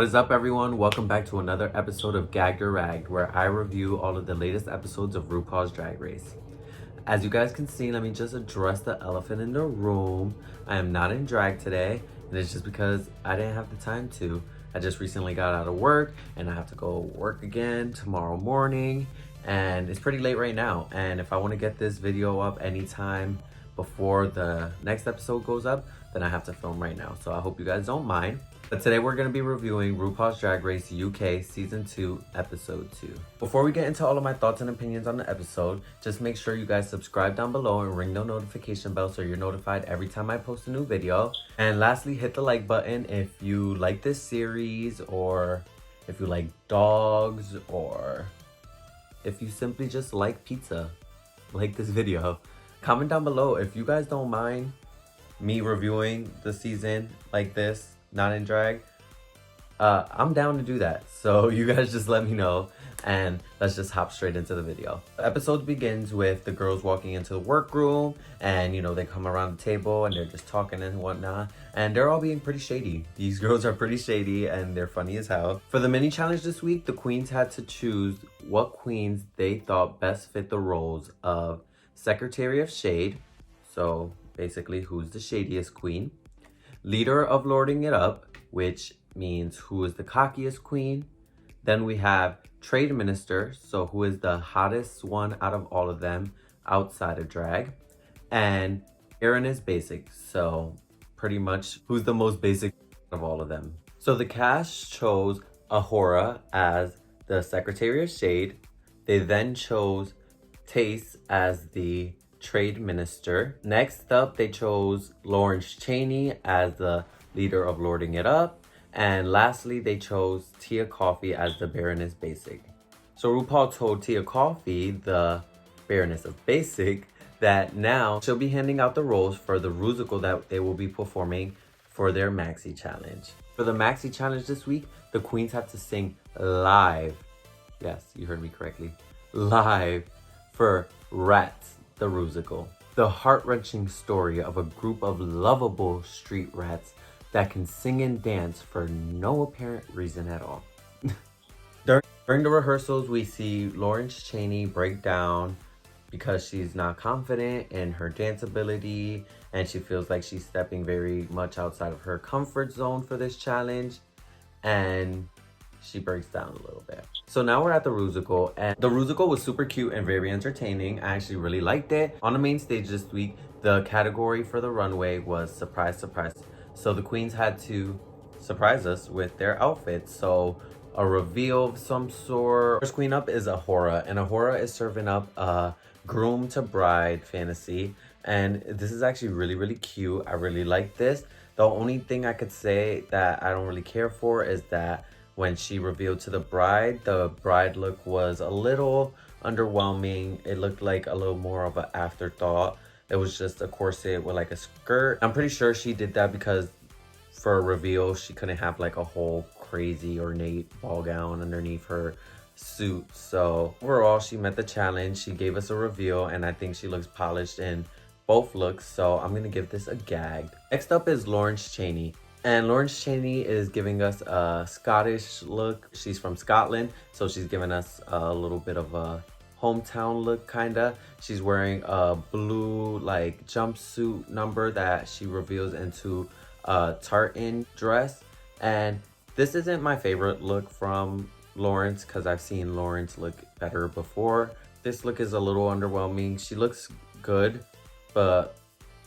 What is up, everyone? Welcome back to another episode of Gagged or Ragged, where I review all of the latest episodes of RuPaul's Drag Race. As you guys can see, let me just address the elephant in the room. I am not in drag today, and it's just because I didn't have the time to. I just recently got out of work, and I have to go work again tomorrow morning, and it's pretty late right now. And if I want to get this video up anytime before the next episode goes up, then I have to film right now. So I hope you guys don't mind. But today we're going to be reviewing RuPaul's Drag Race UK Season 2, Episode 2. Before we get into all of my thoughts and opinions on the episode, just make sure you guys subscribe down below and ring the notification bell so you're notified every time I post a new video. And lastly, hit the like button if you like this series, or if you like dogs, or if you simply just like pizza, like this video. Comment down below if you guys don't mind me reviewing the season like this, not in drag. I'm down to do that, so you guys just let me know, and let's just hop straight into the video. The episode begins with the girls walking into the workroom, and you know, they come around the table and they're just talking and whatnot, and they're all being pretty shady. These girls are pretty shady and they're funny as hell. For the mini challenge this week, the queens had to choose what queens they thought best fit the roles of Secretary of Shade, so basically who's the shadiest queen, Leader of Lording It Up, which means who is the cockiest queen. Then we have Trade Minister, so who is the hottest one out of all of them outside of drag. And Baroness Basic, so pretty much who's the most basic of all of them. So the cast chose Ahura as the Secretary of Shade. They then chose Tace as the Trade Minister. Next up, they chose Lawrence Chaney as the Leader of Lording It Up. And lastly, they chose Tia Coffee as the Baroness Basic. So RuPaul told Tia Coffee, the Baroness of Basic, that now she'll be handing out the roles for the Rusical that they will be performing for their Maxi Challenge. For the Maxi Challenge this week, the queens have to sing live. Yes, you heard me correctly. Live for Rats, the Rusical. The heart-wrenching story of a group of lovable street rats that can sing and dance for no apparent reason at all. During the rehearsals, we see Lawrence Chaney break down because she's not confident in her dance ability, and she feels like she's stepping very much outside of her comfort zone for this challenge, and she breaks down a little bit. So now we're at the Rusical, and the Rusical was super cute and very entertaining. I actually really liked it. On the main stage this week, the category for the runway was surprise, surprise. So the queens had to surprise us with their outfits. So a reveal of some sort. First queen up is Ahura, and Ahura is serving up a groom to bride fantasy. And this is actually really, really cute. I really like this. The only thing I could say that I don't really care for is that when she revealed to the bride look was a little underwhelming. It looked like a little more of an afterthought. It was just a corset with like a skirt. I'm pretty sure she did that because for a reveal, she couldn't have like a whole crazy ornate ball gown underneath her suit. So overall, she met the challenge. She gave us a reveal, and I think she looks polished in both looks. So I'm gonna give this a Gagged. Next up is Lawrence Chaney. And Lawrence Chaney is giving us a Scottish look. She's from Scotland, so she's giving us a little bit of a hometown look, kinda. She's wearing a blue like jumpsuit number that she reveals into a tartan dress. And this isn't my favorite look from Lawrence because I've seen Lawrence look better before. This look is a little underwhelming. She looks good, but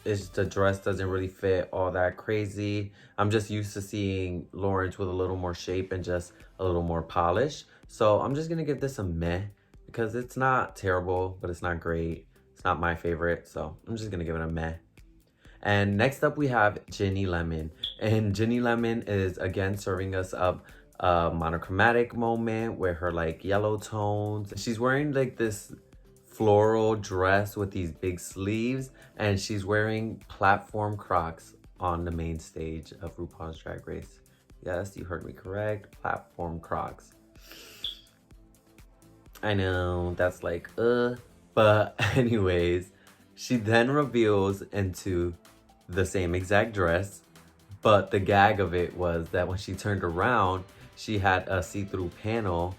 the dress doesn't really fit all that crazy. I'm just used to seeing Lawrence with a little more shape and just a little more polish. So I'm just gonna give this a meh, because it's not terrible, but it's not great. It's not my favorite, so I'm just gonna give it a meh. And next up we have Ginny Lemon. And Ginny Lemon is again serving us up a monochromatic moment with her like yellow tones. She's wearing like this floral dress with these big sleeves, and she's wearing platform Crocs on the main stage of RuPaul's Drag Race. Yes, you heard me correct, platform Crocs. I know, that's like, but anyways, she then reveals into the same exact dress, but the gag of it was that when she turned around, she had a see-through panel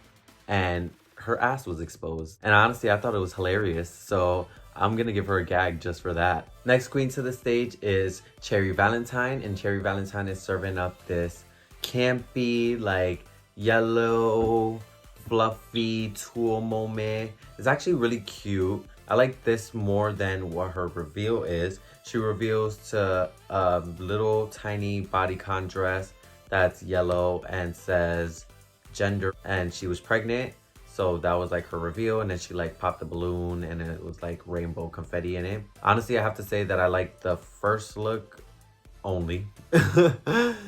and her ass was exposed. And honestly, I thought it was hilarious. So I'm gonna give her a gag just for that. Next queen to the stage is Cherry Valentine, and Cherry Valentine is serving up this campy, like yellow, fluffy tulle moment. It's actually really cute. I like this more than what her reveal is. She reveals to a little tiny bodycon dress that's yellow and says gender, and she was pregnant. So that was like her reveal, and then she like popped the balloon and it was like rainbow confetti in it. Honestly, I have to say that I like the first look only.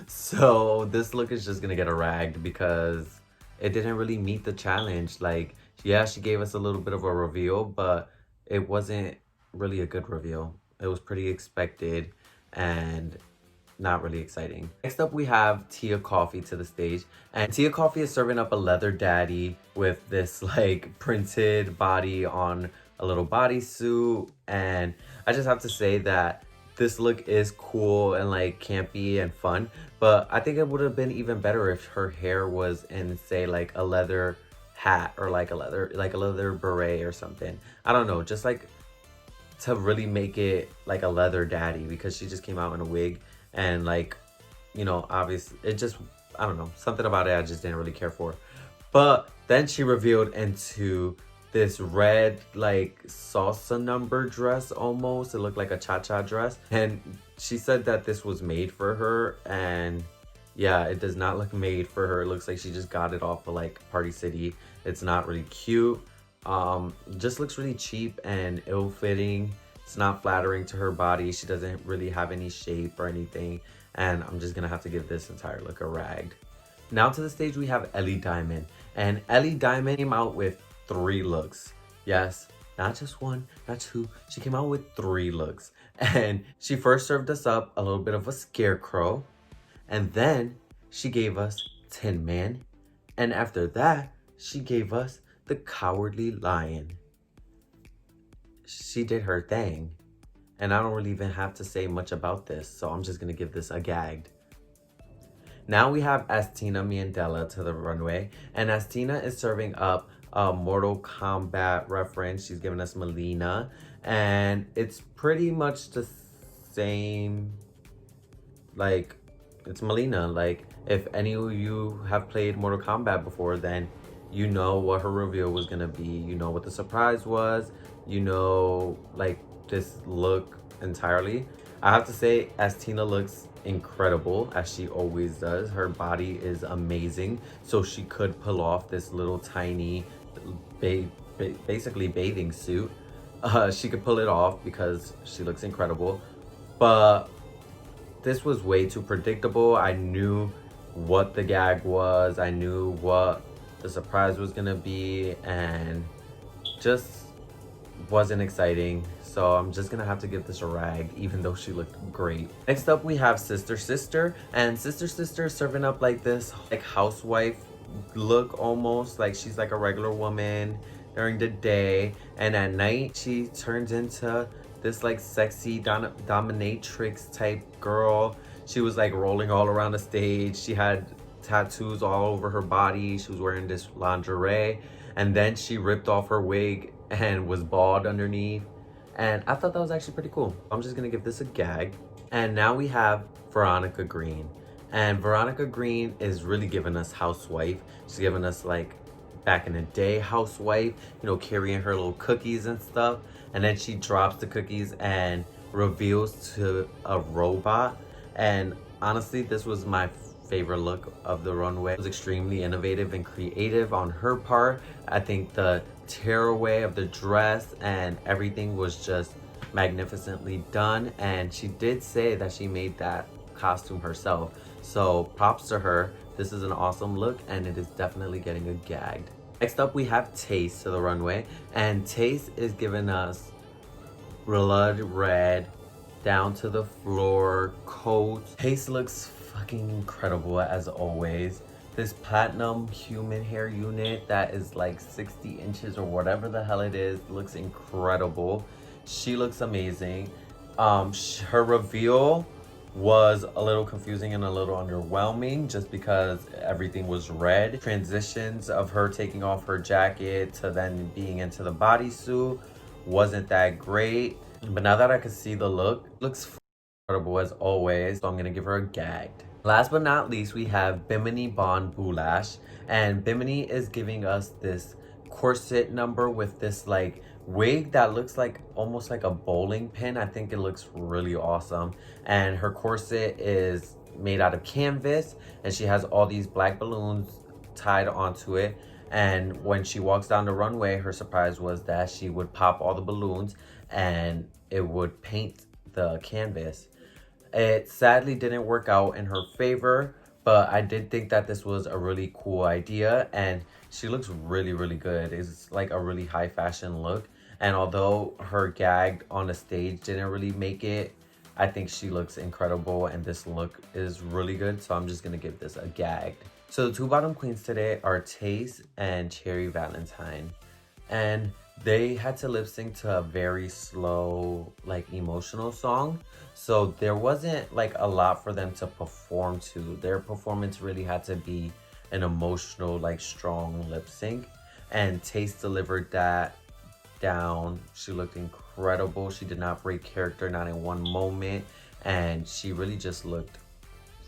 So this look is just gonna get a ragged because it didn't really meet the challenge. Like, yeah, she gave us a little bit of a reveal, but it wasn't really a good reveal. It was pretty expected and not really exciting. Next up, we have Tia Coffee to the stage, and Tia Coffee is serving up a leather daddy with this like printed body on a little bodysuit. And I just have to say that this look is cool and like campy and fun, but I think it would have been even better if her hair was in, say, like a leather hat or like a leather beret or something. I don't know, just like to really make it like a leather daddy, because she just came out in a wig and like, you know, obviously it just, I don't know, something about it I just didn't really care for. But then she revealed into this red like salsa number dress almost. It looked like a cha-cha dress, and she said that this was made for her, and yeah, it does not look made for her. It looks like she just got it off of like Party City. It's not really cute. Just looks really cheap and ill-fitting. It's not flattering to her body. She doesn't really have any shape or anything, and I'm just gonna have to give this entire look a ragged. Now to the stage we have Ellie Diamond, and Ellie Diamond came out with 3 looks. Yes, not just one, not two. She came out with 3 looks, and she first served us up a little bit of a scarecrow, and then she gave us Tin Man, and after that she gave us the Cowardly Lion. She did her thing, and I don't really even have to say much about this, so I'm just gonna give this a gagged. Now we have Astina Miandela to the runway, and Astina is serving up a Mortal Kombat reference. She's giving us Melina, and it's pretty much the same, like, it's Melina. Like, if any of you have played Mortal Kombat before, then you know what her reveal was gonna be. You know what the surprise was. You know, like, this look entirely. I have to say, Astina looks incredible, as she always does. Her body is amazing, so she could pull off this little tiny, basically bathing suit. She could pull it off because she looks incredible, but this was way too predictable. I knew what the gag was. I knew what the surprise was gonna be, and just wasn't exciting. So I'm just gonna have to give this a rag, even though she looked great. Next up we have Sister Sister, and Sister Sister is serving up like this like housewife look, almost like she's like a regular woman during the day, and at night she turns into this like sexy dominatrix type girl. She was like rolling all around the stage. She had tattoos all over her body. She was wearing this lingerie, and then she ripped off her wig and was bald underneath, and I thought that was actually pretty cool. I'm just gonna give this a gag. And now we have Veronica Green, and Veronica Green is really giving us housewife. She's giving us like back in the day housewife, you know, carrying her little cookies and stuff, and then she drops the cookies and reveals to a robot. And honestly, this was my favorite look of the runway. It was extremely innovative and creative on her part. I think the tearaway of the dress and everything was just magnificently done, and she did say that she made that costume herself, so props to her. This is an awesome look, and it is definitely getting a gagged. Next up we have Taste to the runway, and Taste is giving us blood red down to the floor coat. Taste looks fucking incredible as always. This platinum human hair unit that is like 60 inches or whatever the hell it is looks incredible. She looks amazing. Her reveal was a little confusing and a little underwhelming just because everything was red. Transitions of her taking off her jacket to then being into the bodysuit wasn't that great. But now that I can see the look, looks incredible as always. So I'm gonna give her a gagged. Last but not least, we have Bimini Bon Boulash. And Bimini is giving us this corset number with this like wig that looks like almost like a bowling pin. I think it looks really awesome. And her corset is made out of canvas and she has all these black balloons tied onto it. And when she walks down the runway, her surprise was that she would pop all the balloons and it would paint the canvas. It sadly didn't work out in her favor, but I did think that this was a really cool idea and she looks really, really good. It's like a really high fashion look. And although her gagged on the stage didn't really make it, I think she looks incredible and this look is really good. So I'm just gonna give this a gagged. So the two bottom queens today are Taste and Cherry Valentine. And they had to lip sync to a very slow, like emotional song. So there wasn't like a lot for them to perform to. Their performance really had to be an emotional, like strong lip sync. And Taste delivered that down. She looked incredible. She did not break character, not in one moment. And she really just looked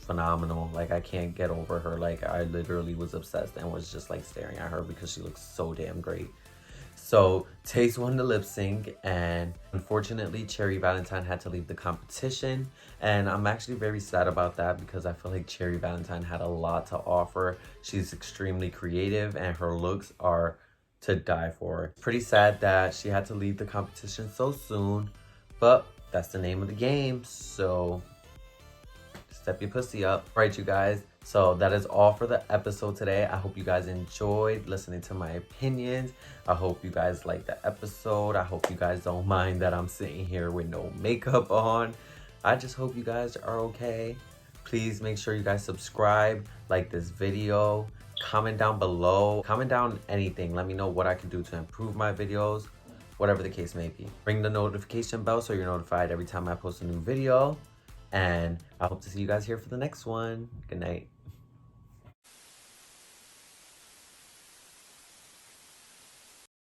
phenomenal. Like I can't get over her. Like I literally was obsessed and was just like staring at her because she looks so damn great. So Taste won the lip sync and unfortunately Cherry Valentine had to leave the competition, and I'm actually very sad about that because I feel like Cherry Valentine had a lot to offer. She's extremely creative and her looks are to die for. Pretty sad that she had to leave the competition so soon, but that's the name of the game, so step your pussy up. All right, you guys, so that is all for the episode today. I hope you guys enjoyed listening to my opinions. I hope you guys liked the episode. I hope you guys don't mind that I'm sitting here with no makeup on. I just hope you guys are okay. Please make sure you guys subscribe, like this video, comment down below, comment down anything. Let me know what I can do to improve my videos, whatever the case may be. Ring the notification bell so you're notified every time I post a new video. And I hope to see you guys here for the next one. Good night.